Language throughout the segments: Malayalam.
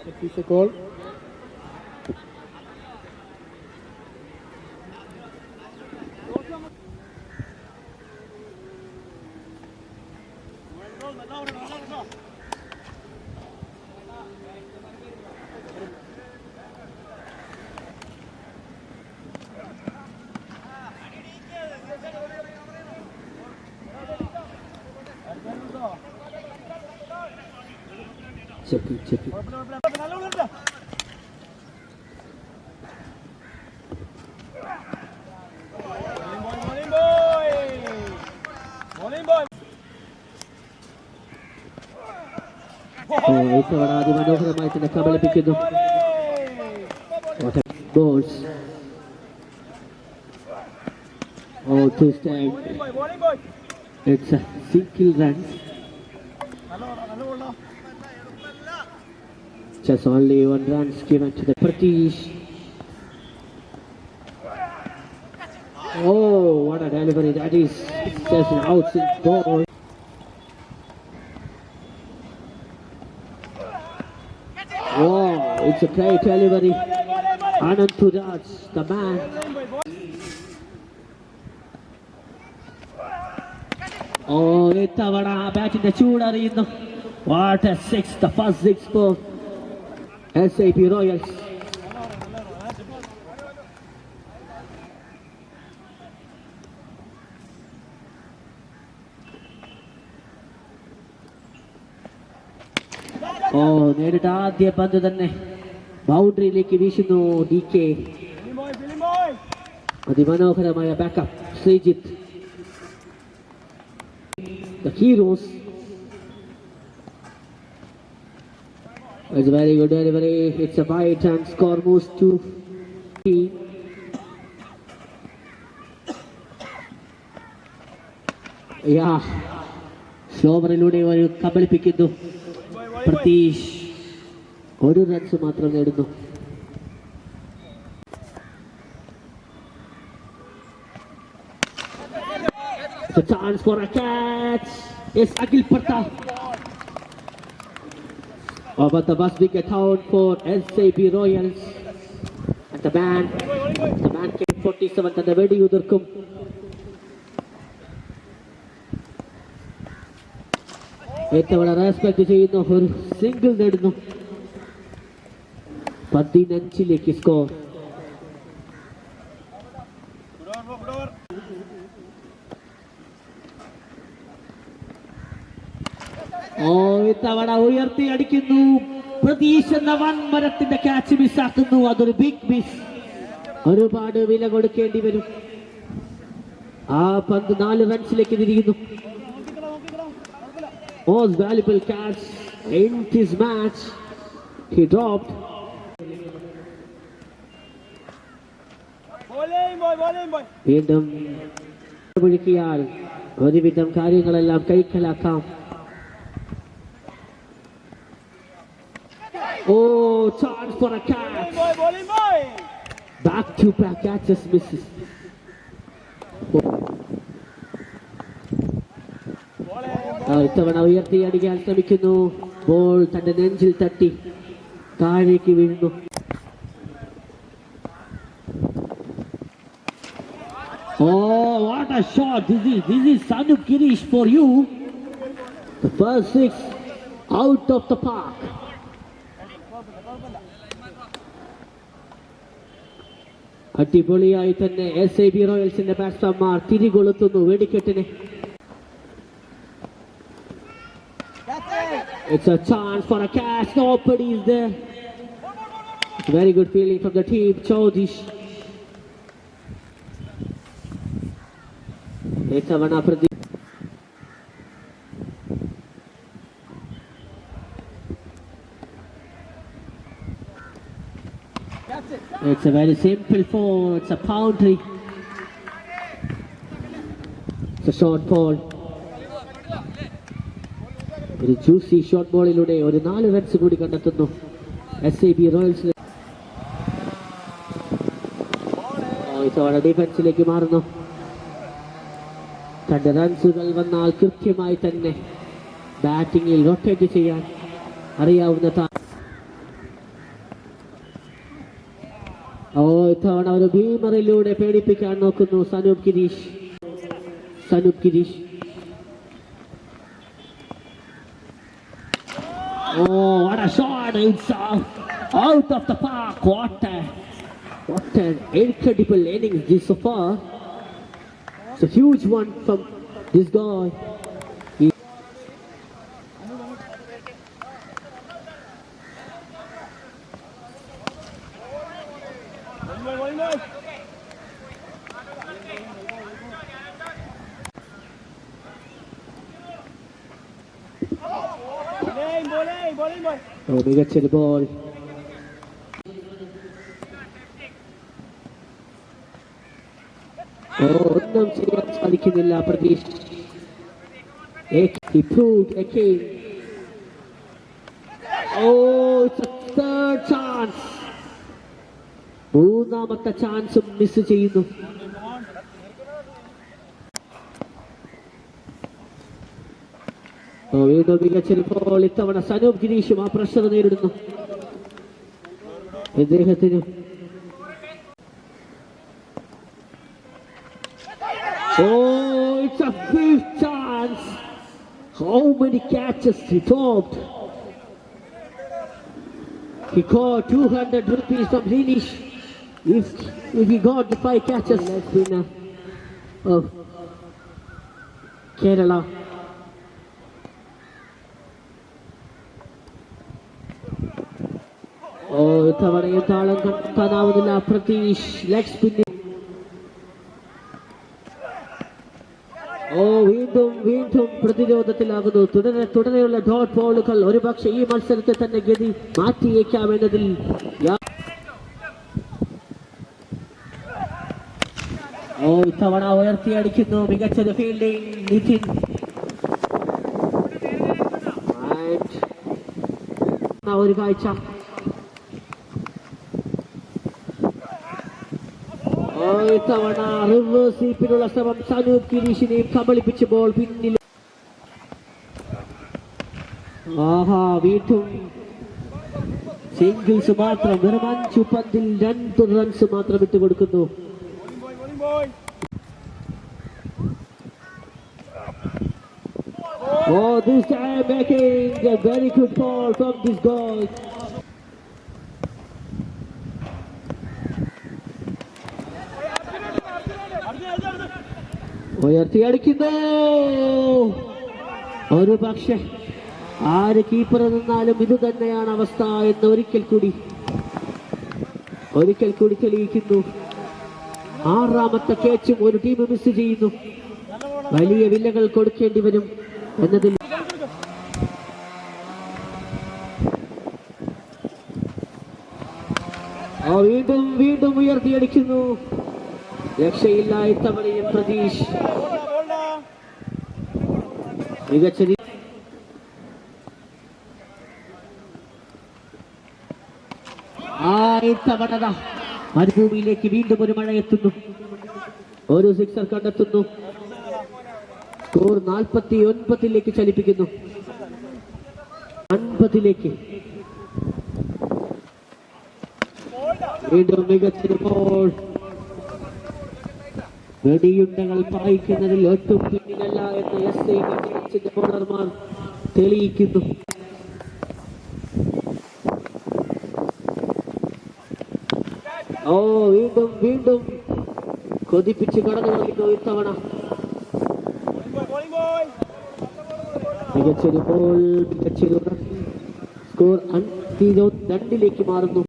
Set piece goal. Check it. ഇത്തവണ അതിമനോഹരമായി തന്നെ കബളിപ്പിക്കുന്നു. Balls. This time it's a single run. Just only one run given to the Pratish. Oh, what a delivery that is. It's just an outside ball. Oh, it's a great delivery. Anand Turaj, the man. Oh, ഇത്തവണ ബാറ്റിന്റെ ചൂടറിയുന്നു. What a six, the first six for SAP Royals. നേരിട്ട് ആദ്യ പന്ത് തന്നെ ബൗണ്ടറിയിലേക്ക് വീശുന്നു DK. അതിമനോഹരമായ backup Sreejith. The heroes. It's a very good delivery. It's a wide and score moves to സ്ലോവറിലൂടെ ഒരു കബളിപ്പിക്കുന്നു. പ്രതീഷ് ഒരു റൺസ് മാത്രം നേടുന്നു. It's a chance for a catch. It's Akhil Pratap. But the bus wicket out for SAB Royals. And the man came 47th and the very udarkum. ഏറ്റവും റെസ്പെക്ട് ചെയ്യുന്ന ഒരു സിംഗിൾ നേടുന്നു. 15 സ്കോർ. ഇത്തവണ ഉയർത്തി അടിക്കുന്നു. പ്രതീക്ഷ എന്ന വൻമരത്തിന്റെ ക്യാച്ച് മിസ്സാക്കുന്നു. അതൊരു ബിഗ് മിസ്. ഒരുപാട് വില കൊടുക്കേണ്ടി വരും. ആ പന്ത് 4 റൺസിലേക്ക് തിരിയുന്നു. Most valuable catch in this match. He dropped. വീണ്ടും വിളിക്കിയാൽ ഒരുവിധം കാര്യങ്ങളെല്ലാം കൈക്കലാക്കാം. Chance for a catch. Back to back catches misses. ഇത്തവണ ഉയർത്തി അടിക്കാൻ ശ്രമിക്കുന്നു. ബോൾ തന്റെ നെഞ്ചിൽ തട്ടി താഴേക്ക് വീഴുന്നു. What a shot. This is Sanup Girish for you. The first 6 out of the park. അടിപൊളിയായി തന്നെ SAB റോയൽസിന്റെ ബാറ്റ്സ്മാൻമാർ തിരികൊളുത്തുന്നു വെടിക്കെട്ടിനെ. It's a chance for a catch. Nobody is there. It's a very good feeling from the team. Chowdish. It's a very simple four. It's a boundary. It's a short ball. ഒരു ജ്യൂസി ഷോട്ട് ബോളിലൂടെ ഒരു 4 റൺസ് കൂടി കണ്ടെത്തുന്നു SAB റോയൽസ്. ഇത്തവണ ഡിഫൻസിലേക്ക് മാറുന്നു. തന്റെ റൺസുകൾ വന്നാൽ കൃത്യമായി തന്നെ ബാറ്റിംഗിൽ റൊട്ടേറ്റ് ചെയ്യാൻ അറിയാവുന്ന ഇത്തവണ ഒരു ഭീമറിലൂടെ പേടിപ്പിക്കാൻ നോക്കുന്നു Sanoop Girish. Oh, what a shot! It's out of the park. What an incredible innings this so far. It's a huge one from this guy. മികച്ചൊരു ബോൾ. ഒന്നും ചെയ്യാൻ സാധിക്കുന്നില്ല പ്രതീഷ്. മൂന്നാമത്തെ ചാൻസും മിസ് ചെയ്യുന്നു. വീണ്ടും മികച്ചൊരു ബോൾ. ഇത്തവണ സനൂപ് ഗിരീഷും ആ പ്രഷർ നേരിടുന്നു. അദ്ദേഹത്തിന് it's a fifth chance. How many catches he topped? He caught 200 rupees from Hinish. If he got the 5 catches, that's winner of Kerala. ഇത്തവണയും താളം കണ്ടെത്താനാവുന്നില്ല പ്രതീഷ്. ലെഗ് സ്പിന്നിൽ വീണ്ടും പ്രതിരോധത്തിലാകുന്നു. തുടരെയുള്ള ഡോട്ട് ബോളുകൾ ഒരുപക്ഷെ ഈ മത്സരത്തെ തന്നെ ഗതി മാറ്റിയേക്കാമെന്നതിൽ ഇത്തവണ ഉയർത്തിയടിക്കുന്നു. മികച്ചൊരു ഫീൽഡിംഗ് നിതിൻ. ഒരു കാഴ്ച. ഇത്തവണ റിവേഴ്സ് സ്വീപ്പിനുള്ള ശ്രമം സനൂപ് ഗിരീഷിനെയും കബളിപ്പിച്ച ബോൾ പിന്നിൽ. വീണ്ടും സിംഗിൾസ് മാത്രം. വെറും 5 പന്തിൽ 2 റൺസ് മാത്രം വിട്ടുകൊടുക്കുന്നു. This time making a very good ball from this goal. ഉയർത്തിയടിക്കുന്നു. ഒരു പക്ഷെ ആര് കീപ്പർ നിന്നാലും ഇത് തന്നെയാണ് അവസ്ഥ എന്ന് ഒരിക്കൽ കൂടി തെളിയിക്കുന്നു. 6ാമത്തെ ക്യാച്ചും ഒരു ടീം മിസ് ചെയ്യുന്നു. വലിയ വില്ലകൾ കൊടുക്കേണ്ടി വരും എന്നതിൽ വീണ്ടും ഉയർത്തിയടിക്കുന്നു. രക്ഷയില്ല ഇത്തവണയും പ്രതീഷ്. മികച്ച ഇത്തവണ മരുഭൂമിയിലേക്ക് വീണ്ടും ഒരു മഴ എത്തുന്നു. ഒരു സിക്സർ കണ്ടെത്തുന്നു. സ്കോർ 49 ചലിപ്പിക്കുന്നു. 50 വീണ്ടും മികച്ചൊരു ബോൾ. വെടിയുണ്ടകൾ പായിക്കുന്നതിൽ ഒട്ടും പിന്നിലല്ല എന്ന് SI ബോളർമാർ തെളിയിക്കുന്നു. വീണ്ടും കൊതിപ്പിച്ച് കടന്നു കളിക്കുന്നു. ഇത്തവണ മികച്ചൊരു ബോൾ. മികച്ചൊരു സ്കോർ 52 മാറുന്നു.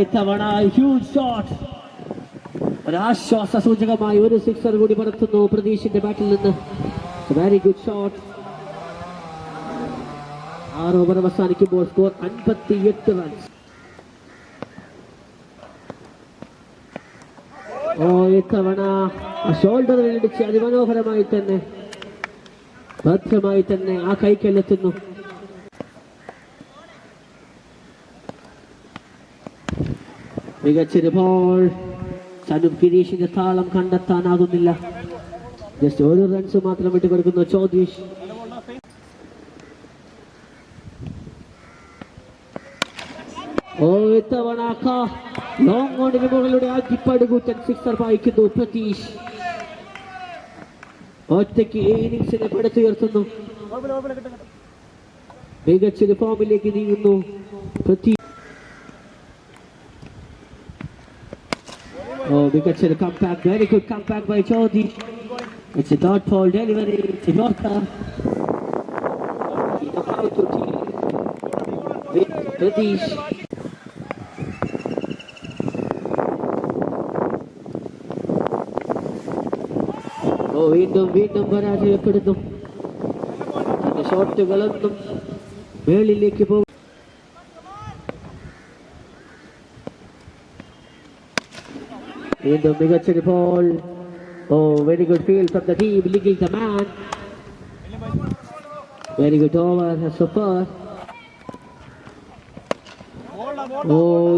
ഇത്തവണ ഹ്യൂജ് ഷോട്ട്. ഒരാശ്വാസ സൂചകമായി ഒരു സിക്സർ കൂടി പറത്തുന്നു പ്രതീഷിന്റെ ബാറ്റിൽ നിന്ന്. Very good shot. 6 ഓവർ അവസാനിക്കുമ്പോൾ സ്കോർ 58 റൺസ്. ഇത്തവണ ഷോൾഡറിൽ ഇടിച്ച് അതിമനോഹരമായി തന്നെ ഭദ്രമായി തന്നെ ആ കൈക്കല്ലെത്തുന്നു. മികച്ചൊരു ബോൾ. സനൂപ് ഗിരീഷിന്റെ താളം കണ്ടെത്താനാകുന്നില്ല. ജസ്റ്റ് 1 റൺസ് മാത്രം വിട്ടുകൊടുക്കുന്നു ചോദീഷ്. ഇത്തവണ ലോങ് ഓണിന് മുകളിലൂടെ ആക്കിപ്പടുകൂറ്റൻ സിക്സർ വായിക്കുന്നു പ്രതീഷ്. ഒറ്റയ്ക്ക് ഇന്നിംഗ്സിനെ പടുത്തുയർത്തുന്നു. മികച്ചൊരു ഫോമിലേക്ക് നീങ്ങുന്നു പ്രതീഷ്. മികച്ചൊരു കംപാക്ട്, വെരി ഗുഡ് കംപാക്ട് ബൈ ചോദി. It's a dot ball delivery to Yorker. Pradesh. വീണ്ടും പരാജയപ്പെടുന്നു. തന്റെ ഷോട്ടുകളൊന്നും മേളിലേക്ക് പോകും. വീണ്ടും മികച്ചൊരു ball. Very good field from the team, leading the man. Very good over, super.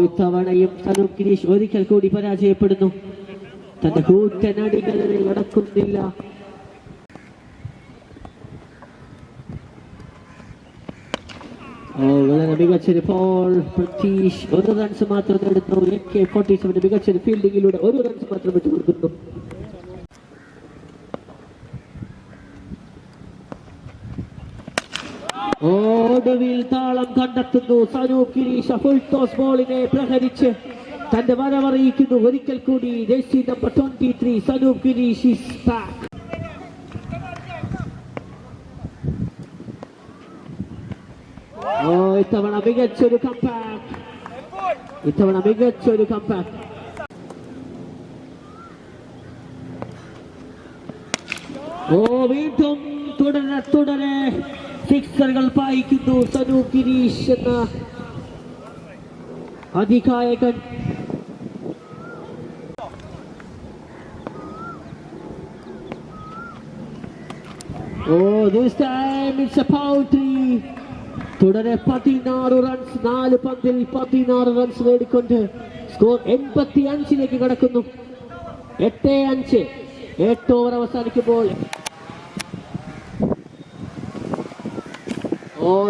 ഇത്തവണയും സനൂപ് ഗിരീഷ് ഒരിക്കൽ കൂടി പരാജയപ്പെടുന്നു. തന്റെ കൂറ്റനടികളിൽ നടക്കുന്നില്ല. വളരെ മികച്ചൊരു ബോൾ. പ്രതീഷ് 1 റൺസ് മാത്രം നേടുന്നു. AK-47 മികച്ചൊരു ഫീൽഡിങ്ങിലൂടെ 1 റൺസ് മാത്രം വിട്ടുകൊടുക്കുന്നു. ഒടുവിൽ താളം കണ്ടെത്തുന്നു സനൂപ് ഗിരീഷ്. ഫുൾ ടോസ് ബോളിനെ പ്രഹരിച്ച് തന്റെ വരവറിയിക്കുന്നു. ഒരിക്കൽ കൂടി jersey number 23 Sanoop Girish is back. ഇത്തവണ മികച്ചൊരു കംപാക്ട്. വീണ്ടും തുടരെ സിക്സറുകൾ പായിക്കുന്നു സനൂപ് ഗിരീഷ് എന്ന അധികായകൻ. This time it's a boundary. തുടരെ 16 റൺസ്, 4 പന്തിൽ 16 റൺസ് നേടിക്കൊണ്ട് സ്കോർ 85 കടക്കുന്നു. 8-5, 8 ഓവർ അവസാനിക്കുമ്പോൾ.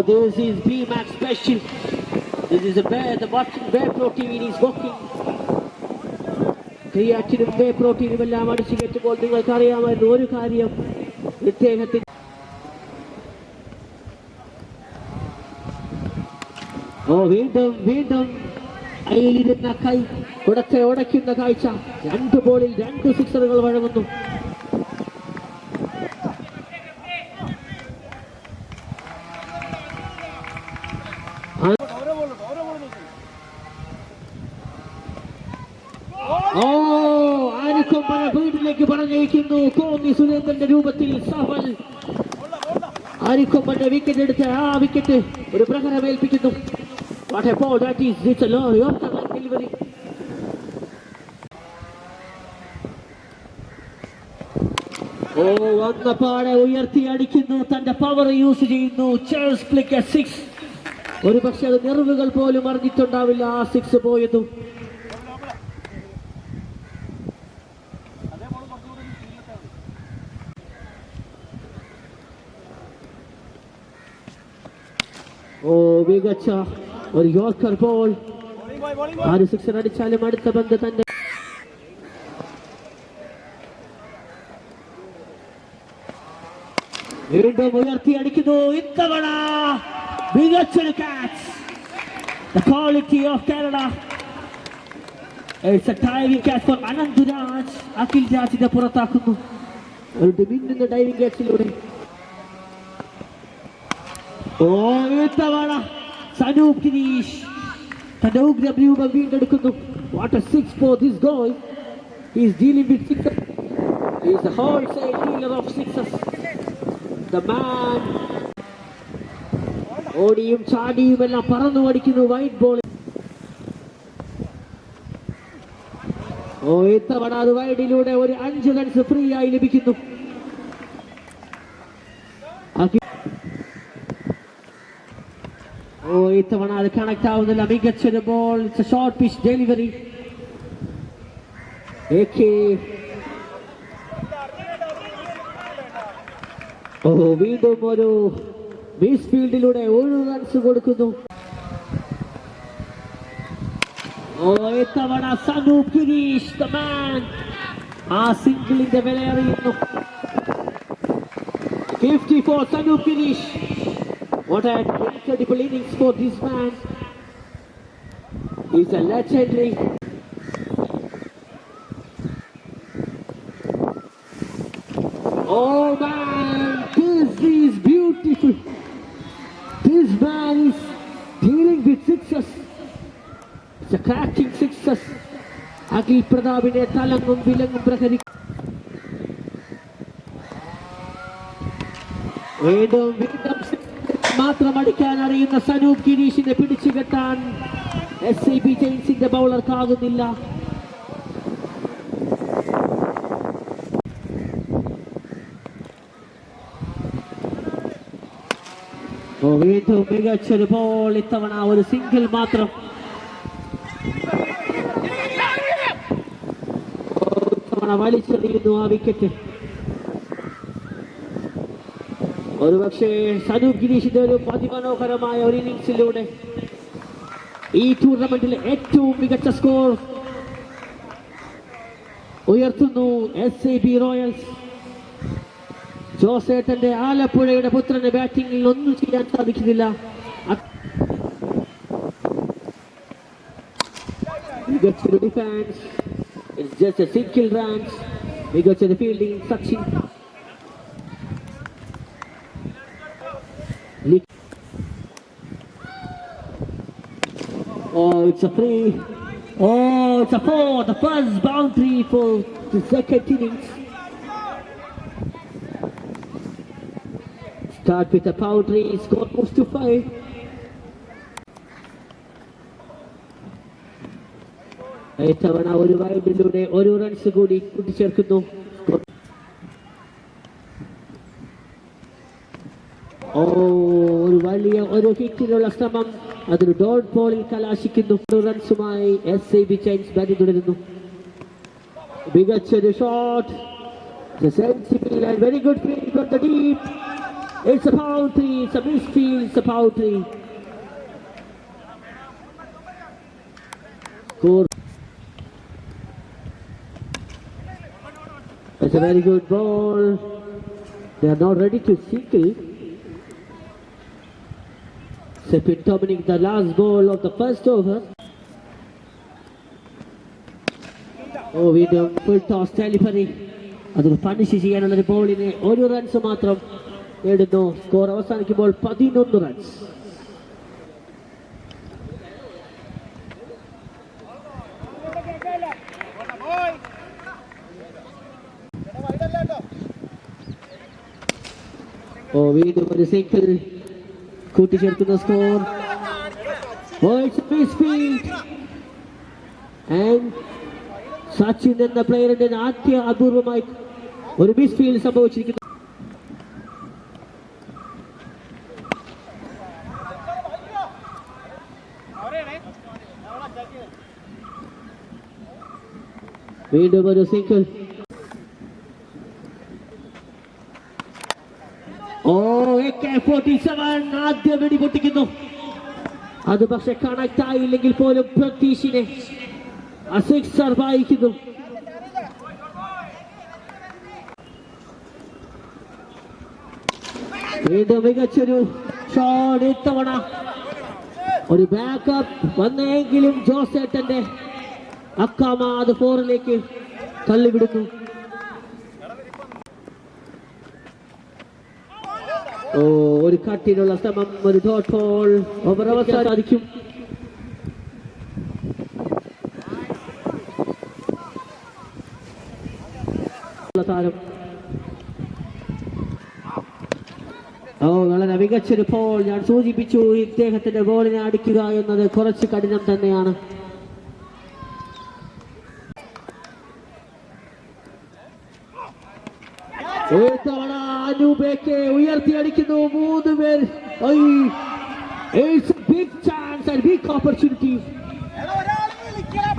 This is B-Max special. This is a bear, the bear protein is working. ക്രിയാറ്റിനും ബേ പ്രോട്ടീനും എല്ലാം അടിച്ചു കയറ്റുമ്പോൾ നിങ്ങൾക്കറിയാമായിരുന്നു ഒരു കാര്യം, ഇദ്ദേഹത്തിന് വീണ്ടും അയിലിരുന്ന കൈ കുടത്തെ ഉടയ്ക്കുന്ന കാഴ്ച. 2 ബോളിൽ 2 സിക്സറുകൾ വഴങ്ങുന്നു. ആനിക്കൊമ്പന വീട്ടിലേക്ക് പറഞ്ഞയക്കുന്നു കോന്നി സുരേന്ദ്രന്റെ രൂപത്തിൽ. സഫൽ ആനിക്കൊമ്പന്റെ വിക്കറ്റ് എടുത്ത് ആ വിക്കറ്റ് ഒരു പ്രഹരമേൽപ്പിക്കുന്നു. What a ball that is! It's a low Yorker delivery. വന്നപാടെ ഉയർത്തി അടിക്കുന്നു, തന്റെ പവർ യൂസ് ചെയ്യുന്നു. Chairs Flick 6. ഒരു പക്ഷെ അത് നെർവുകൾ പോലും അറിഞ്ഞിട്ടുണ്ടാവില്ല ആ 6 പോയതും. മികച്ച ഒരു യോർക്കർ ബോൾ. 6 സിക്സർ അടിച്ചാലും അടുത്ത പന്ത് തന്നെ. വീണ്ടും ഉയർത്തി അടിക്കുന്നു. ഇത്തവണ മികച്ചൊരു catch. The quality of Canada. It's a diving catch for Ananduraj. Akhil രാജിനെ പുറത്താക്കുന്നു ഒരു മിന്നുന്ന ഡൈവിംഗ് ക്യാച്ചിലൂടെ. ഇത്തവണ സനൂപ് ഗിരീഷ് തന്റെ ഉഗ്രം രൂപം വീണ്ടെടുക്കുന്നു. What a 6 for this guy. He is dealing with sixes. He is the wholesale dealer of sixes. The man. ഓടിയും ചാടിയും എല്ലാം പറന്നു അടിക്കുന്നു വൈറ്റ് ബോൾ. ഇത്തവണ അത് വൈഡിലൂടെ ഒരു 5 റൺസ് ഫ്രീ ആയി ലഭിക്കുന്നു. ഇത്തവണ അത് കണക്ട് ആവുന്നില്ല. മികച്ചൊരു ബോൾ. Short pitch delivery. വീണ്ടും ഒരു മിസ് ഫീൽഡിലൂടെ 1 റൺസ് കൊടുക്കുന്നു. ഇത്തവണ സനൂപ് ഗിരീഷ് the man ആ സിംഗിളിന്റെ വിലയറിയുന്നു. 54 Sanoop Girish. What an incredible innings for this man. He's a legendary. Oh man, this is beautiful. This man is dealing with sixes. It's a cracking sixes. Akhil Pratapine തലങ്ങും വിലങ്ങും പ്രഹരിക്കും. വീണ്ടും മാത്രം അടിക്കാൻ അറിയുന്ന സനൂപ് ഗിരീഷിനെ പിടിച്ചു കെട്ടാൻ SCB ജെയിൻസിന്റെ ബൗളർക്കാകുന്നില്ല. വീണ്ടും മികച്ചൊരു ബോൾ. ഇത്തവണ ഒരു സിംഗിൾ മാത്രം. ഇത്തവണ വലിച്ചെറിയുന്നു ആ വിക്കറ്റ്. ഒരുപക്ഷെ സനൂപ് ഗിരീഷിന്റെ ഒരു അതിമനോഹരമായ ഒരു ഇന്നിംഗ്സിലൂടെ ഈ ടൂർണമെന്റിലെ ഏറ്റവും മികച്ച സ്കോർ ഉയർത്തുന്നു SCB റോയൽസ്. ജോസേട്ടന്റെ ആലപ്പുഴയുടെ പുത്രന് ബാറ്റിംഗിൽ ഒന്നും ചെയ്യാൻ സാധിക്കുന്നില്ല. മികച്ചൊരു defence, just a single runs. മികച്ചൊരു fielding Sachin. Oh, it's a free. Oh, it's a four. The first boundary for the second innings. Start with a boundary. Score moves to 5. ഇത്തവണ ഒരു വൈഡിലൂടെ ഒരു റൺസ് കൂടി കൂട്ടിച്ചേർക്കുന്നു. ഒരു വലിയ ഒരു ഹിറ്റിനുള്ള ശ്രമം അതൊരു ഡോട്ട് ബോളിൽ കലാശിക്കുന്നു. റൺസുമായി SCB ജെയിൻസ് ബാറ്റിംഗ് തുടരുന്നു. മികച്ചൊരു shot. Very good field from the deep. It's a boundary. It's a misfield. It's a boundary. Score. It's a very good ball. They are not ready to single. Sepin Dominic, the last ball of the first over. വീണ്ടും ഫുൾ ടോസ് ഡെലിവറി. അതൊരു പണിഷ് ചെയ്യാനുള്ള ഒരു ബോളിന് ഒരു റൺസ് മാത്രം നേടുന്നു. സ്കോർ അവസാനിക്കുമ്പോൾ 11 റൺസ്. വീണ്ടും ഒരു സിംഗിൾ കൂട്ടിച്ചേർക്കുന്ന സ്കോർ. സച്ചിൻ എന്ന പ്ലെയറിന്റെ ആദ്യ അപൂർവമായി ഒരു മിസ്ഫീൽഡ് സംഭവിച്ചിരിക്കുന്നു. വീണ്ടും ഒരു സിംഗിൾ. AK-47 ആദ്യ വെടി പൊട്ടിക്കുന്നു. അത് പക്ഷെ കണക്ട് ആയില്ലെങ്കിൽ പോലും പ്രതീഷിനെ സിക്സർ വായിക്കുന്നു. വീണ്ടും മികച്ചൊരു ഷോട്ട്. ഇത്തവണ ഒരു ബാക്കപ്പ് വന്നെങ്കിലും ജോസേട്ടന്റെ അക്കാമ അത് 4ലേക്ക് തള്ളിവിടുന്നു. ഒരു കട്ടിനുള്ള ശ്രമം, ഒരു ഡോട്ട് ബോൾ. ഓവർ അവസാനിക്കും. താരം വളരെ മികച്ചൊരു ബോൾ. ഞാൻ സൂചിപ്പിച്ചു, ഇദ്ദേഹത്തിന്റെ ബോളിനെ അടിക്കുക എന്നത് കുറച്ച് കഠിനം തന്നെയാണ്. തവണ അനൂപേക്ക് ഉയർത്തിയടിക്കുന്നു. 3 പേർ. Big chance and big opportunity.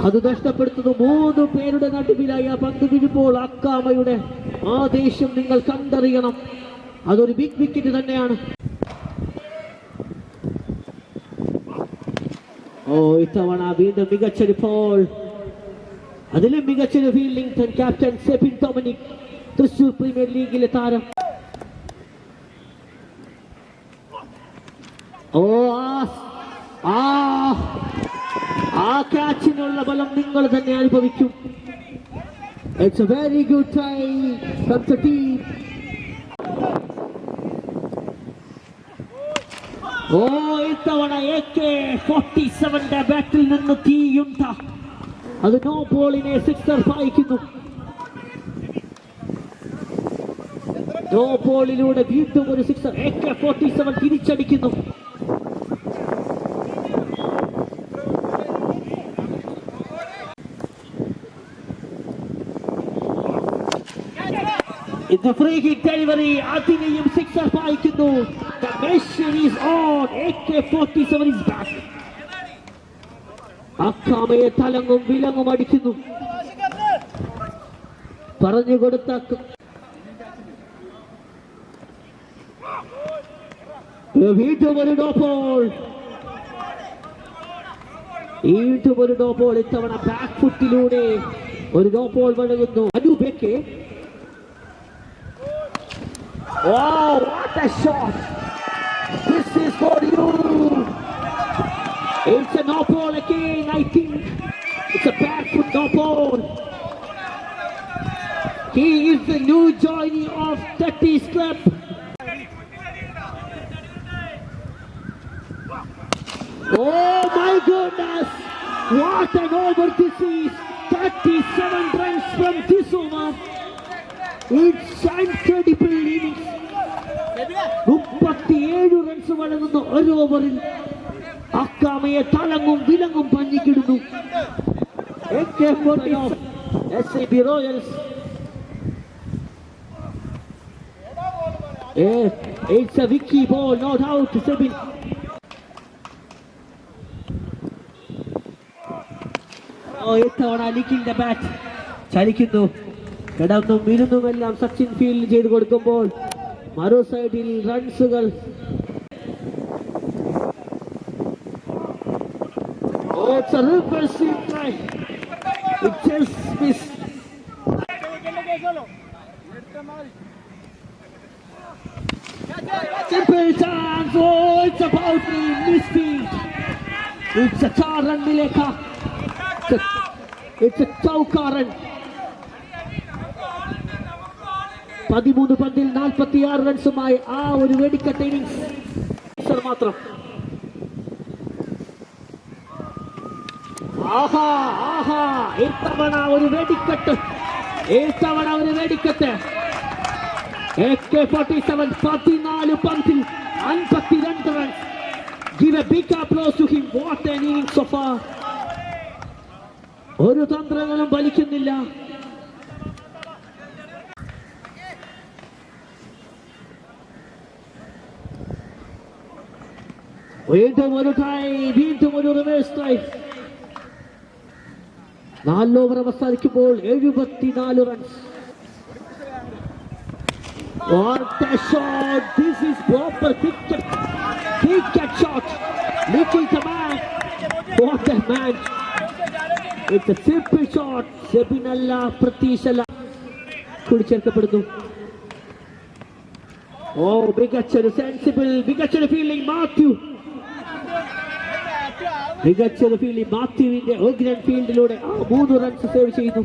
അത് നഷ്ടപ്പെടുത്തുന്നു. 3 പേരുടെ നടുവിലായി ആ പന്ത് വീഴുമ്പോൾ അക്കാമയുടെ ആദേശം നിങ്ങൾ കണ്ടറിയണം. അതൊരു ബിഗ് വിക്കറ്റ് തന്നെയാണ്. ഓ ഇത്തവണ വീണ്ടും മികച്ചൊരു ഫോൾ, അതിലും മികച്ചൊരു fielding. Captain Sebin Dominic, Thrissur premier ലീഗിലെ താരം. ഓ ആ ക്യാച്ചിനുള്ള ബലം നിങ്ങൾ തന്നെ അനുഭവിക്കും. It's a very good try from the team. ഓ ഇത്തവണ AK-47 ബാറ്റിൽ നിന്ന് തീയുണ്ട, അത് നോ ബോളിനെ സിക്സർ പായിക്കുന്നു. നോ ബോളിലൂടെ വീണ്ടും ഒരു സിക്സർ. AK-47 തിരിച്ചടിക്കുന്നു. ഇത് ഫ്രീ ഹിറ്റ് ഡെലിവറി, അതിനെയും സിക്സർ പായിക്കുന്നു. The mission is on. AK-47 is back. അക്കാമയെ തലങ്ങും വിലങ്ങും അടിക്കുന്നു. പറഞ്ഞു കൊടുത്ത വീണ്ടും ഒരു ഡോപ്പോൾ, വീണ്ടും ഒരു ഡോപ്പോൾ. ഇത്തവണ ബാക്ക് ഫുട്ടിലൂടെ ഒരു ഡോപ്പോൾ വഴങ്ങുന്നു. അനുബേക്ക്. Wow, what a shot! This is for you. It's a no ball again. I think it's a back foot no ball. He is the new joinee of 30's club. Oh my goodness! What an over this is! 37 runs from this over. It's incredible innings. 37 runs വഴങ്ങുന്ന ഒരു ഓവറിൽ അക്കാമയെ തലങ്ങും വിലങ്ങും പഞ്ഞിക്കിടുന്നു. AK-47 SAB Royals. It's a wicky ball, no doubt. Sebin. ഇത്തവണ ലിക്കിംഗ് ദ ബാറ്റ് ചലിക്കുന്നു. കിടന്നും ഇരുന്നുമെല്ലാം സച്ചിൻ ഫീൽഡ് ചെയ്ത് കൊടുക്കുമ്പോൾ മറു സൈഡിൽ റൺസുകൾ. Simple chance. Oh, it's about me. Misfield. It's a 4 run Mileka. It's a chauka run. 13 പന്തിൽ 46 റൺസുമായി ആ ഒരു വെടിക്കെട്ട് ഇന്നിംഗ്സ് മാത്രം. ഇത്തവണ ഒരു വെടിക്കെട്ട്, ഇത്തവണ ഒരു വെടിക്കെട്ട്. AK-47 14 പന്തിൽ 52 runs. Give a big applause to him. What an innings so far. ഒരു തന്ത്രങ്ങളും ഫലിക്കുന്നില്ല. വീണ്ടും ഒരു ട്രൈ, വീണ്ടും ഒരു റിവേഴ്സ് ട്രൈ. 4 ഓവർ അവസാനിക്കുമ്പോൾ 74 runs. What a shot! This is proper cricket shot. Looking the man. What a man! It's a simple shot. സെബിനല്ല, പ്രതീക്ഷല്ല കൂടിച്ചേർക്കപ്പെടുന്നു. ഓ മികച്ചൊരു സെൻസിബിൾ, മികച്ചൊരു ഫീൽഡിംഗ് മാത്യു. മികച്ചൊരു ഫീൽഡിംഗ് മാത്യുവിന്റെ ഓഗ്നൻ ഫീൽഡിലൂടെ 3 റൺസ് സേവ് ചെയ്യുന്നു.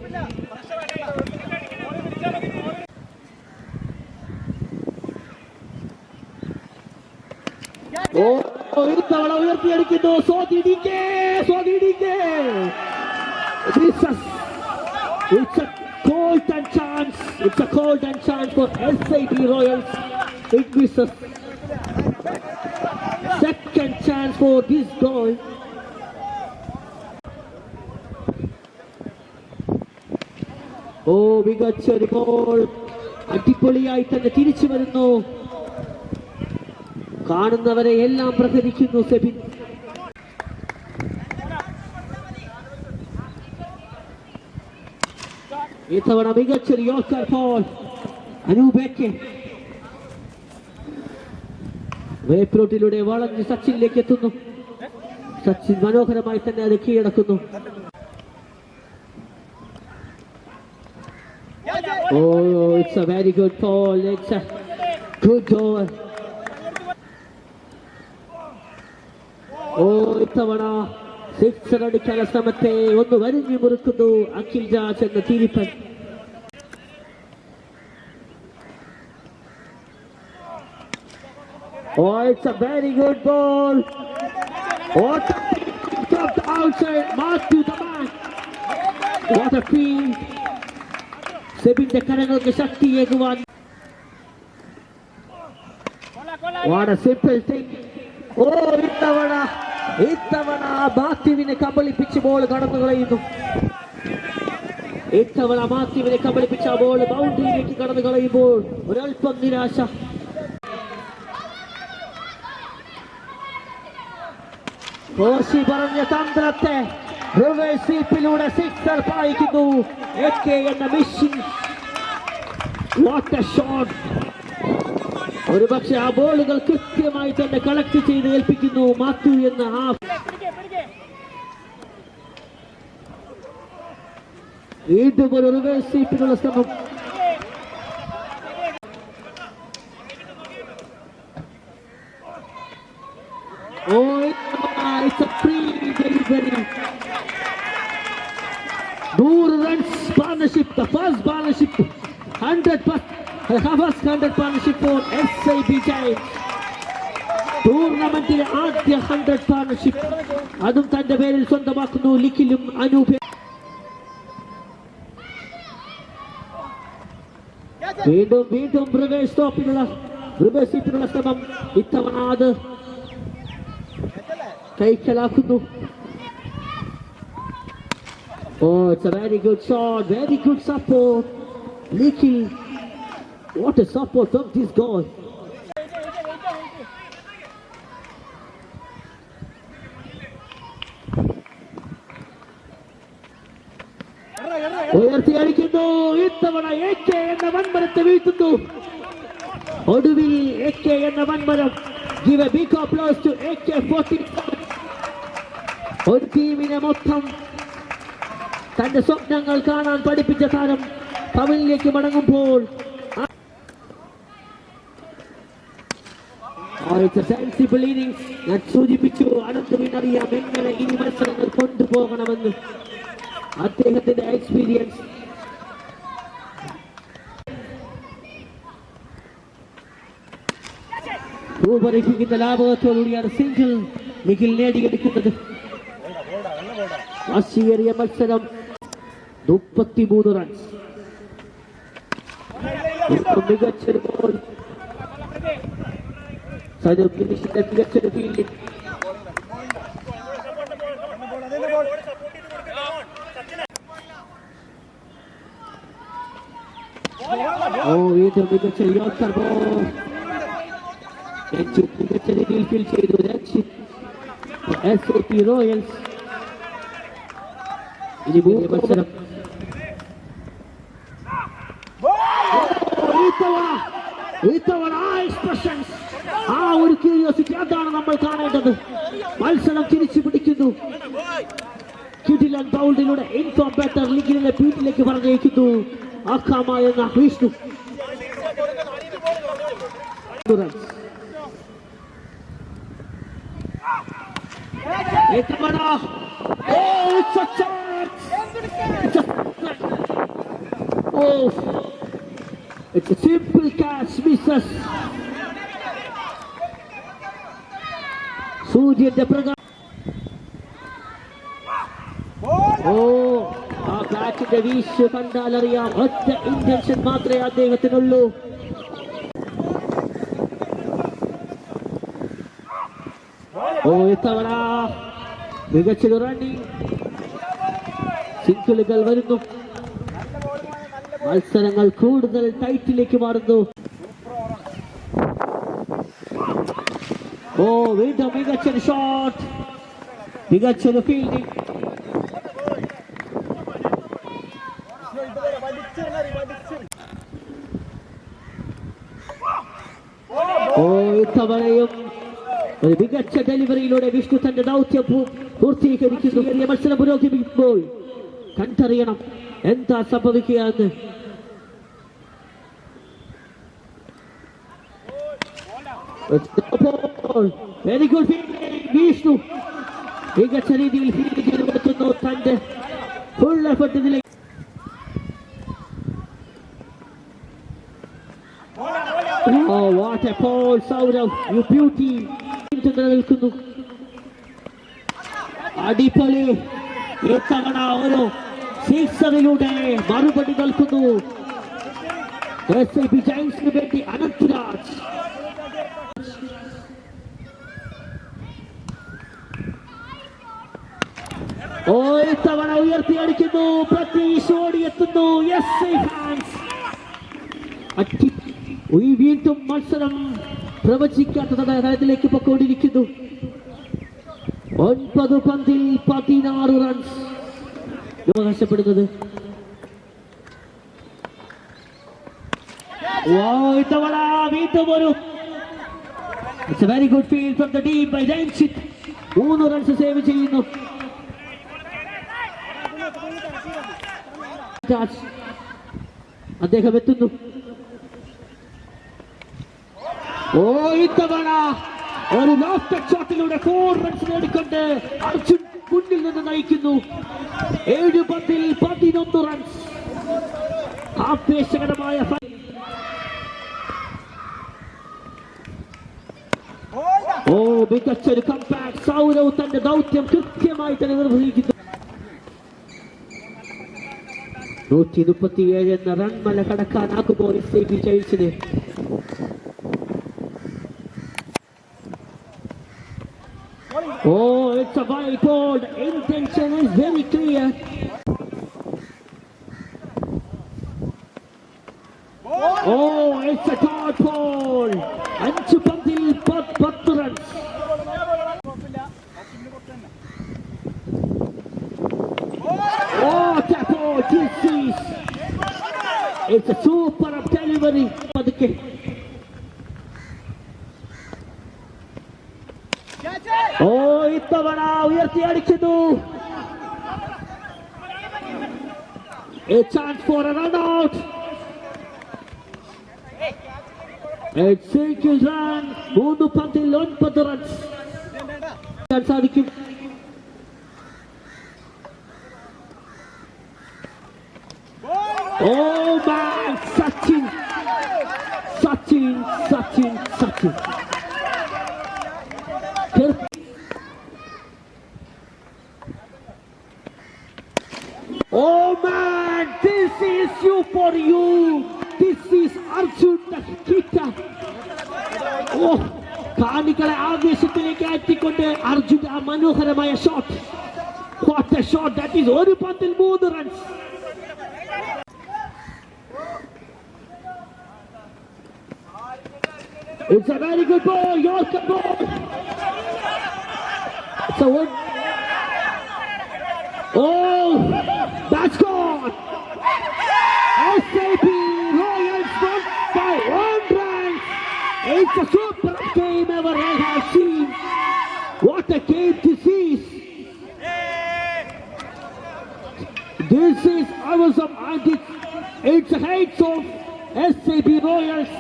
ഇത്തവണ ഉയർത്തിയടിക്കുന്നു. It's a golden chance. It's a golden chance for SAB Royals. It misses. Second chance for this goal. മികച്ചൊരു ഗോൾ. അടിപൊളിയായി തന്നെ തിരിച്ചു വരുന്നു. കാണുന്നവരെ എല്ലാം പ്രഹരിക്കുന്നു സെബിൻ. ഇത്തവണ മികച്ചൊരു യോർക്കർ ബോൾ. അനൂപേക്ക് വേപ്രോട്ടിലൂടെ വളഞ്ഞ് സച്ചിനിലേക്ക് എത്തുന്നു. സച്ചിൻ മനോഹരമായി തന്നെ അത് കീഴടക്കുന്നു. Oh, it's a very good ball. It's a good goal. ഇത്തവണ സിക്സർ അടിക്കാനുള്ള ശ്രമത്തെ ഒന്ന് വരിഞ്ഞു മുറുക്കുന്നു അഖിൽ രാജ് എന്ന തീരിപ്പൻ. It's a very good ball. Outside, Matthew the man. What a field. സെബിന്റെ കരങ്ങൾക്ക് ശക്തിയേകുവാൻ. What a simple thing. ഇത്തവണ മാത്യുവിനെ കബളിപ്പിച്ച് ബോൾ കടന്നു കളയുന്നു. ഇത്തവണ മാത്യുവിനെ കബളിപ്പിച്ച ബോൾ ബൗണ്ടറിയിലേക്ക് കടന്നു കളയുമ്പോൾ ഒരൽപ്പം നിരാശ. കോശി പറഞ്ഞ തന്ത്രത്തെ റിവേഴ്സ് സ്വീപ്പിലൂടെ സിക്സർ പായിക്കുന്നു. AK എന്ന മിഷൻ. What A shot. ഒരുപക്ഷെ ആ ബോളുകൾ കൃത്യമായി തന്നെ കളക്ട് ചെയ്ത് ഏൽപ്പിക്കുന്നു മാത്യു എന്ന വീണ്ടും ഒരു റിവേഴ്സ് സ്വീപ്പിനുള്ള ശ്രമം. It's a free delivery. 100 runs partnership, the first partnership, 100 partnership for SIB Giants. ടൂർണമെന്റിലെ ആദ്യ 100 പാർട്ണർഷിപ്പ് അതും തന്റെ പേരിൽ സ്വന്തമാക്കുന്നു ലിഖിലും അനൂപ്. വീണ്ടും റിവേഴ്സ് സ്വീപ്പിനുള്ള ശ്രമം. ഇത്തവണ അത് കൈക്കലാക്കുന്നു. It's a very good shot, very good support. Nikhil, what a support from this goal. ഉയർത്തി അടിക്കുന്നു. ഇത്തവണ AK എന്ന വൻമരത്തെ വീഴ്ത്തുന്നു. ഒടുവിൽ AK എന്ന വൻമരം. Give a big applause to AK-47. ഒരു ടീമിനെ മൊത്തം തന്റെ സ്വപ്നങ്ങൾ കാണാൻ പഠിപ്പിച്ച താരം പവനിലേക്ക് മടങ്ങുമ്പോൾ സെൻസിബിൾ ഇന്നിംഗ്സ്. ഞാൻ സൂചിപ്പിച്ചു അനന്തവിനറിയാം എങ്ങനെ ഈ മത്സരങ്ങൾ കൊണ്ടുപോകണമെന്ന്. അദ്ദേഹത്തിന്റെ എക്സ്പീരിയൻസ്. ഭൂപരിപ്പിക്കുന്ന ലാഭത്തോടുകൂടിയാണ് സിംഗിൾ നിഖിൽ നേടിയെടുക്കുന്നത്. വാശിയേറിയ മത്സരം. 33 റൺസ്. മികച്ചൊരു ബോൾ. മികച്ചൊരു ഫീൽഡിംഗ്. വീണ്ടും മികച്ചൊരു യോർക്കർ ബോൾ. മികച്ച രീതിയിൽ ഫീൽ ചെയ്തു SAP റോയൽസ്. ഇനി മത്സരം. ഇത്തവണ എക്സ്പ്രഷൻസ്, ആ ഒരു ക്യൂരിയോസിറ്റി, അതാണ് നമ്മൾ കാണേണ്ടത്. മത്സരം തിരിച്ചു പിടിക്കുന്നു. കിടിലൻ ബൗളിലൂടെ ഇൻകം ബാറ്റർ ലീഗിലെ പീറ്റിലേക്ക് പറഞ്ഞയക്കുന്നു അഖാമ എന്ന വിഷ്ണു. ഇത്തവണ it's a simple catch, misses. സൂര്യന്റെ പ്രകാശം. ആ ബാറ്റിന്റെ വീശ് കണ്ടാലറിയാം. ഒറ്റ ഇന്റൻഷൻ മാത്രമേ അദ്ദേഹത്തിനുള്ളൂ. ഇത്തവണ മികച്ചൊരു റണ്ണിംഗ്. സിംഗിളുകൾ വരുന്നു. മത്സരങ്ങൾ കൂടുതൽ ടൈറ്റിലേക്ക് മാറുന്നു. വീണ്ടും മികച്ചൊരു ഷോട്ട്, മികച്ചൊരു ഫീൽഡിംഗ്. ഇത്തവണയും ഒരു മികച്ച ഡെലിവറിയിലൂടെ വിഷ്ണു തന്റെ ദൗത്യം പൂർത്തീകരിക്കുന്നു. ചെറിയ മത്സരം പുരോഗമിക്കുമ്പോൾ കണ്ടറിയണം എന്താ സംഭവിക്കുകയെന്ന്. Very good fielding. വിഷ്ണു മികച്ച രീതിയിൽ ഫീൽഡ് ചെയ്ത് കൊടുക്കുന്നു. തന്റെ ഫുൾ എഫർട്ടിലേക്ക് സൗരവ് യു ബ്യൂട്ടി നിൽക്കുന്നു. അടിപൊളി. ഇത്തവണ ഓരോ സിക്സറിലൂടെ മറുപടി നൽകുന്നു SIB ജയൻസിന് വേണ്ടി അനന്ത്രാജ്. ഇത്തവണ ഉയർത്തിയടിക്കുന്നു. പ്രതീഷ് ഓടിയെത്തുന്നു. വീണ്ടും മത്സരം പ്രവചിക്കാത്ത തലത്തിലേക്ക് പൊക്കോണ്ടിരിക്കുന്നു. 9 പന്തിൽ 16 റൺസ് അവകാശപ്പെടുന്നത്. ഇത്തവണ വീണ്ടും ഒരു very good field from the team by Ranjith. 3 runs save ചെയ്യുന്നു. അദ്ദേഹം എത്തുന്നു. ഇത്തവണ ഒരു ലോഫ്റ്റ് ഷോട്ടിലൂടെ 4 റൺസ് നേടിക്കൊണ്ട് അർജുൻ മുന്നിൽ നിന്ന് നയിക്കുന്നു. 7 പന്തിൽ 11 റൺസ്. ആവേശകരമായ മികച്ചൊരു കംബാക്ക്. സൗരവ് തന്റെ ദൗത്യം കൃത്യമായി തന്നെ നിർവഹിക്കുന്നു. 137 എന്ന റൺമല കടക്കാനാക്കുമ്പോൾ SIB ജയിച്ചത്. It's a wide ball. The intention is very clear. It's a dot ball. 5 പന്തിൽ 10 runs. Tap ball. It's a super delivery. ഇത്തവണ ഉയർത്തിയടിക്കുന്നു. A chance for a run out. A single run. 3 പന്തിൽ 9 റൺസ് സാധിക്കും. Man, Sachin. Man, this is you for you. This is Arjun the hitter. കാണികളെ ആവേശത്തിലേക്ക് അയറ്റിക്കൊണ്ട് അർജുൻ ആ മനോഹരമായ shot. What a shot that is. 1 പന്തിൽ 3 runs. It's a very good ball. Yorker ball. It's a one. That's gone. SIB Royals won by 1 run. It's a super game ever I have seen. What a game this is. This is awesome, and it's the heights of SIB Royals.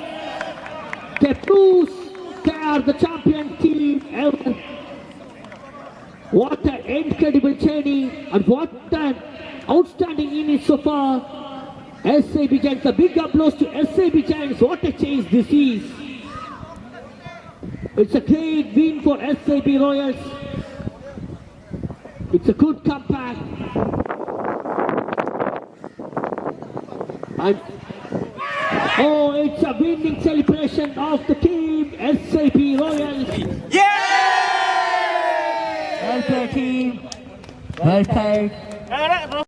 They are the champion team ever. What an incredible journey, and what an outstanding innings so far. SIB Giants, a big applause to SIB Giants. What a chase this is. It's a great win for SIB Royals. It's a good comeback. And it's a winning celebration of the team.